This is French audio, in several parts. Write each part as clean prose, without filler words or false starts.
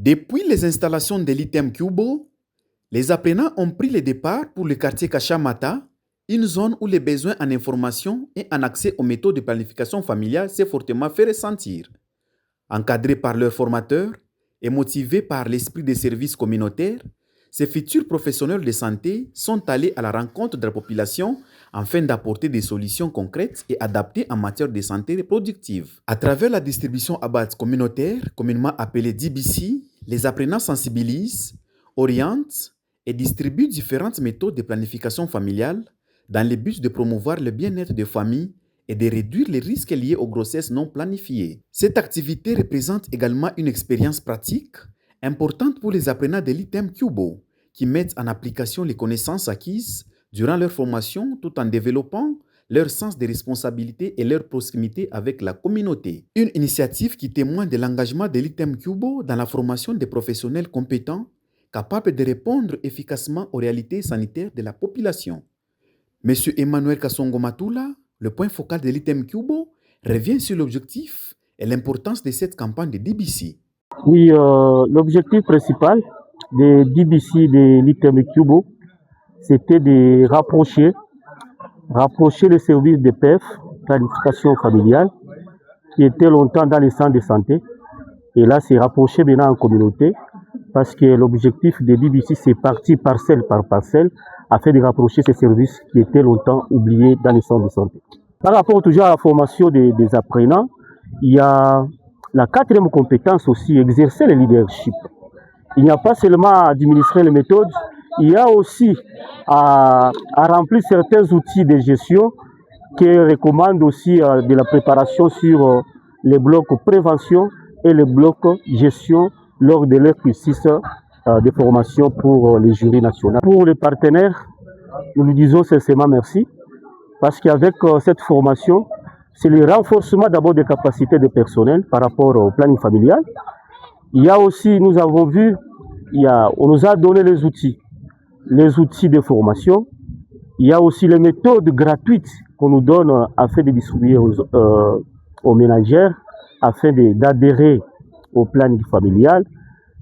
Depuis les installations de l'ITEM Cubo, les apprenants ont pris le départ pour le quartier Kachamata, une zone où les besoins en information et en accès aux méthodes de planification familiale s'est fortement fait ressentir. Encadrés par leurs formateurs et motivés par l'esprit des services communautaires, ces futurs professionnels de santé sont allés à la rencontre de la population afin d'apporter des solutions concrètes et adaptées en matière de santé reproductive. À travers la distribution à base communautaire, communément appelée DBC, les apprenants sensibilisent, orientent et distribuent différentes méthodes de planification familiale dans le but de promouvoir le bien-être des familles et de réduire les risques liés aux grossesses non planifiées. Cette activité représente également une expérience pratique importante pour les apprenants de l'ITEM Cubo, qui mettent en application les connaissances acquises durant leur formation tout en développant leur sens de responsabilité et leur proximité avec la communauté. Une initiative qui témoigne de l'engagement de l'ITEM Cubo dans la formation des professionnels compétents capables de répondre efficacement aux réalités sanitaires de la population. Monsieur Emmanuel Kasongo Matula, le point focal de l'ITEM Cubo, revient sur l'objectif et l'importance de cette campagne de DBC. Oui, l'objectif principal de DBC de l'ITEM Cubo, c'était de rapprocher les services de PEF, planification familiale, qui étaient longtemps dans les centres de santé. Et là, c'est rapprocher maintenant en communauté, parce que l'objectif de DBC, c'est parti parcelle par parcelle, afin de rapprocher ces services qui étaient longtemps oubliés dans les centres de santé. Par rapport toujours à la formation des apprenants, il y a la quatrième compétence aussi, exercer le leadership. Il n'y a pas seulement à administrer les méthodes, il y a aussi à remplir certains outils de gestion qui recommandent aussi de la préparation sur les blocs prévention et les blocs gestion lors de l'exercice de formation pour les jurys nationaux. Pour les partenaires, nous nous disons sincèrement merci, parce qu'avec cette formation, c'est le renforcement d'abord des capacités des personnels par rapport au planning familial. Il y a aussi, nous avons vu, on nous a donné les outils de formation. Il y a aussi les méthodes gratuites qu'on nous donne afin de distribuer aux ménagères, afin d'adhérer au planning familial.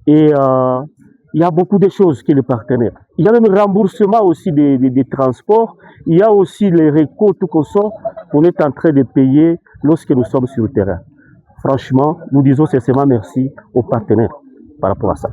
Et il y a beaucoup de choses que les partenaires. Il y a même le remboursement aussi des transports. Il y a aussi les récoltes tout qu'on sort qu'on est en train de payer lorsque nous sommes sur le terrain. Franchement, nous disons sincèrement merci aux partenaires par rapport à ça.